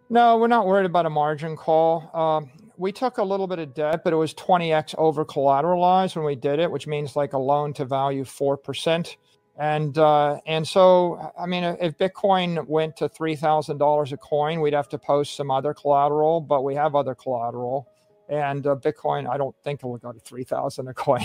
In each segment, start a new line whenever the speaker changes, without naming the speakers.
No, we're not worried about a margin call. We took a little bit of debt, but it was 20x over collateralized when we did it, which means like a loan to value 4%. And so, I mean, if Bitcoin went to $3,000 a coin, we'd have to post some other collateral, but we have other collateral. And Bitcoin, I don't think it will go to 3,000 a coin,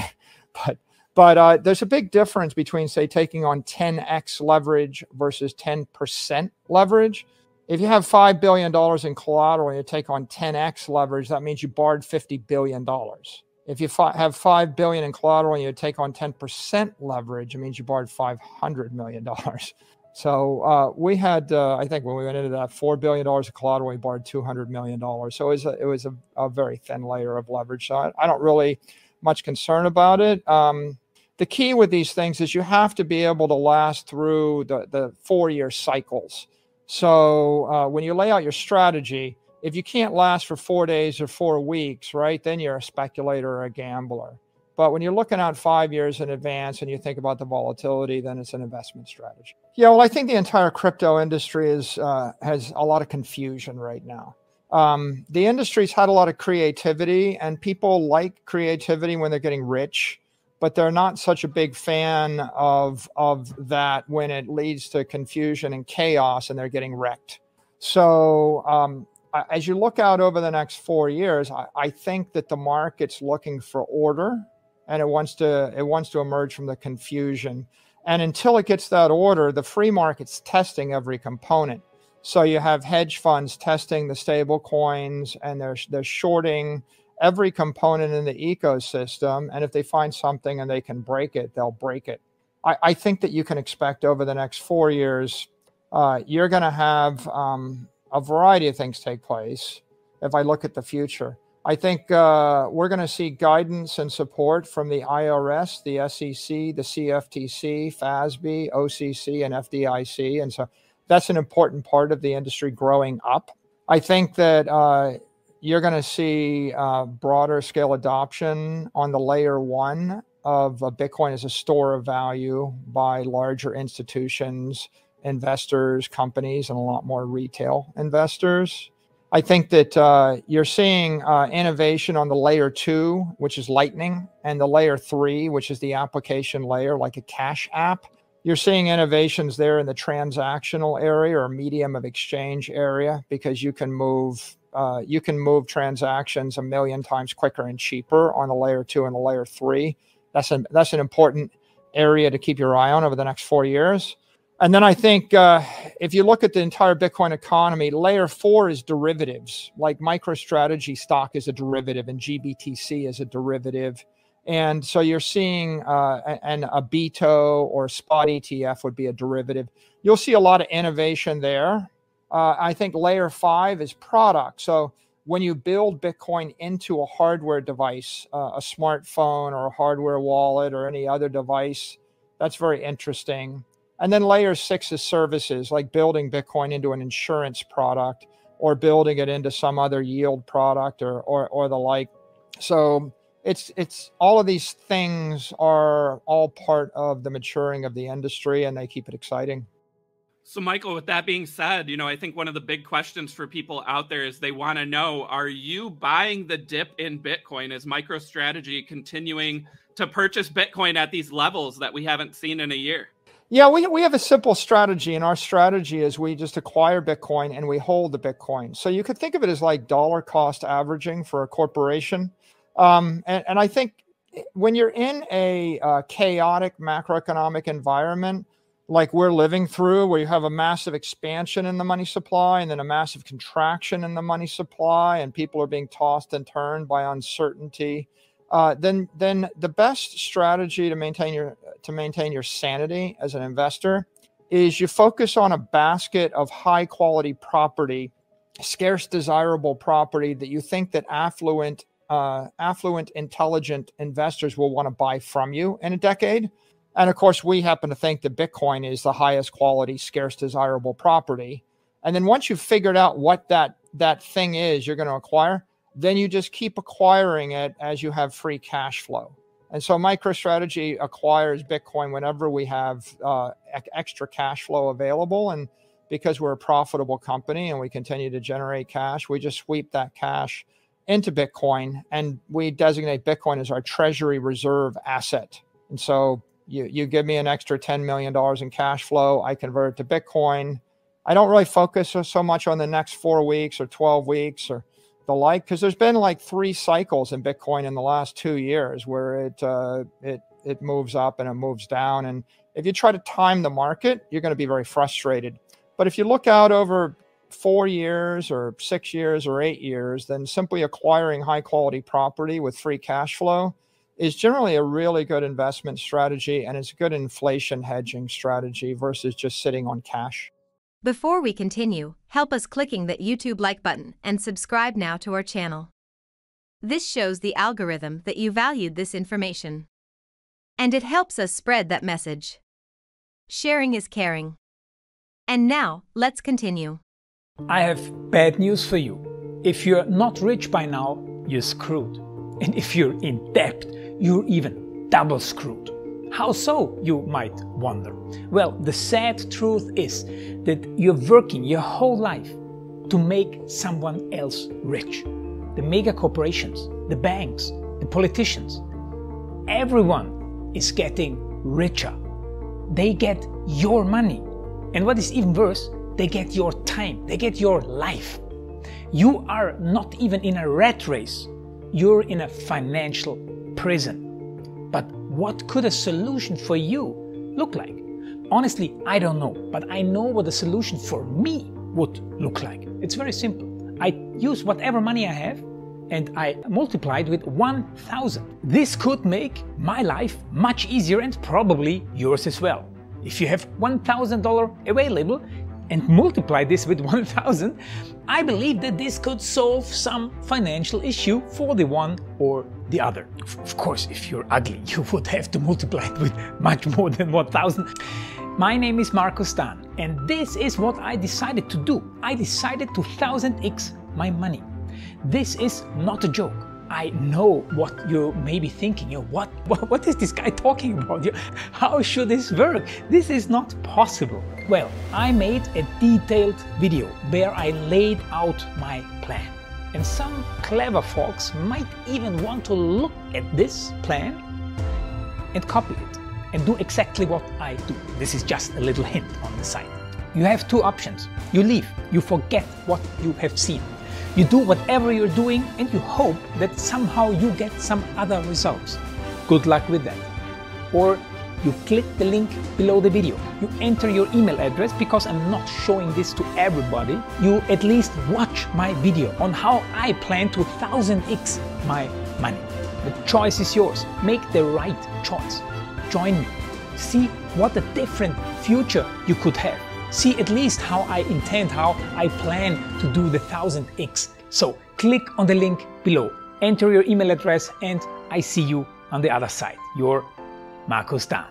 but there's a big difference between, say, taking on 10x leverage versus 10% leverage. If you have $5 billion in collateral and you take on 10x leverage, that means you borrowed $50 billion. If you have $5 billion in collateral and you take on 10% leverage, it means you borrowed $500 million. So we had, I think when we went into that, $4 billion of collateral, we borrowed $200 million. So it was a very thin layer of leverage. So I don't really much concern about it. The key with these things is you have to be able to last through the 4-year cycles. So when you lay out your strategy, if you can't last for 4 days or 4 weeks, right, then you're a speculator or a gambler. But when you're looking out 5 years in advance and you think about the volatility, then it's an investment strategy. Yeah, well, I think the entire crypto industry has a lot of confusion right now. The industry's had a lot of creativity, and people like creativity when they're getting rich, but they're not such a big fan of that when it leads to confusion and chaos and they're getting wrecked. So as you look out over the next 4 years, I think that the market's looking for order, and it wants to emerge from the confusion. And until it gets that order, the free market's testing every component. So you have hedge funds testing the stable coins, and they're shorting every component in the ecosystem. And if they find something and they can break it, they'll break it. I think that you can expect over the next 4 years, you're going to have a variety of things take place. If I look at the future, I think we're going to see guidance and support from the IRS, the SEC, the CFTC, FASB, OCC, and FDIC. And so that's an important part of the industry growing up. I think that you're going to see broader scale adoption on the layer 1 of Bitcoin as a store of value by larger institutions, investors, companies, and a lot more retail investors. I think that you're seeing innovation on the layer 2, which is Lightning, and the layer 3, which is the application layer, like a cash app. You're seeing innovations there in the transactional area or medium of exchange area, because you can move transactions 1 million times quicker and cheaper on the layer 2 and the layer 3. That's an important area to keep your eye on over the next 4 years. And then I think if you look at the entire Bitcoin economy, layer 4 is derivatives. Like MicroStrategy stock is a derivative, and GBTC is a derivative. And so you're seeing and a BITO or spot ETF would be a derivative. You'll see a lot of innovation there. I think layer 5 is product. So when you build Bitcoin into a hardware device, a smartphone or a hardware wallet or any other device, that's very interesting. And then layer 6 is services, like building Bitcoin into an insurance product or building it into some other yield product or the like. So it's all of these things are all part of the maturing of the industry, and they keep it exciting.
So, Michael, with that being said, I think one of the big questions for people out there is they want to know, are you buying the dip in Bitcoin? Is MicroStrategy continuing to purchase Bitcoin at these levels that we haven't seen in a year?
Yeah, we have a simple strategy, and our strategy is we just acquire Bitcoin and we hold the Bitcoin. So you could think of it as like dollar cost averaging for a corporation. And I think when you're in a chaotic macroeconomic environment, like we're living through, where you have a massive expansion in the money supply and then a massive contraction in the money supply, and people are being tossed and turned by uncertainty, then the best strategy to maintain your sanity as an investor is you focus on a basket of high quality property, scarce desirable property that you think that affluent, intelligent investors will want to buy from you in a decade. And of course, we happen to think that Bitcoin is the highest quality, scarce, desirable property. And then once you've figured out what that thing is you're going to acquire, then you just keep acquiring it as you have free cash flow. And so MicroStrategy acquires Bitcoin whenever we have extra cash flow available. And because we're a profitable company and we continue to generate cash, we just sweep that cash into Bitcoin, and we designate Bitcoin as our treasury reserve asset. And so you give me an extra $10 million in cash flow, I convert it to Bitcoin. I don't really focus so much on the next 4 weeks or 12 weeks or the like, because there's been like 3 cycles in Bitcoin in the last 2 years where it moves up and it moves down. And if you try to time the market, you're going to be very frustrated. But if you look out over 4 years or 6 years or 8 years, then simply acquiring high quality property with free cash flow is generally a really good investment strategy, and it's a good inflation hedging strategy versus just sitting on cash.
Before we continue, help us clicking that YouTube like button and subscribe now to our channel. This shows the algorithm that you valued this information, and it helps us spread that message. Sharing is caring. And now, let's continue.
I have bad news for you. If you're not rich by now, you're screwed. And if you're in debt, you're even double screwed. How so, you might wonder? Well, the sad truth is that you're working your whole life to make someone else rich. The mega corporations, the banks, the politicians, everyone is getting richer. They get your money. And what is even worse, they get your time, they get your life. You are not even in a rat race, you're in a financial prison. But what could a solution for you look like? Honestly, I don't know, but I know what a solution for me would look like. It's very simple. I use whatever money I have and I multiply it with 1,000. This could make my life much easier and probably yours as well. If you have $1,000 available and multiply this with 1,000, I believe that this could solve some financial issue for the one or the other. Of course, if you're ugly, you would have to multiply it with much more than 1,000. My name is Markus Dahn, and this is what I decided to do. I decided to 1000x my money. This is not a joke. I know what you may be thinking. What is this guy talking about? How should this work? This is not possible. Well, I made a detailed video where I laid out my plan. And some clever folks might even want to look at this plan and copy it and do exactly what I do. This is just a little hint on the side. You have 2 options. You leave, you forget what you have seen. You do whatever you're doing and you hope that somehow you get some other results. Good luck with that. Or you click the link below the video. You enter your email address, because I'm not showing this to everybody. You at least watch my video on how I plan to 1000x my money. The choice is yours. Make the right choice. Join me. See what a different future you could have. See at least how I intend, how I plan to do the 1000x. So click on the link below, enter your email address, and I see you on the other side. Your Markus Dahn.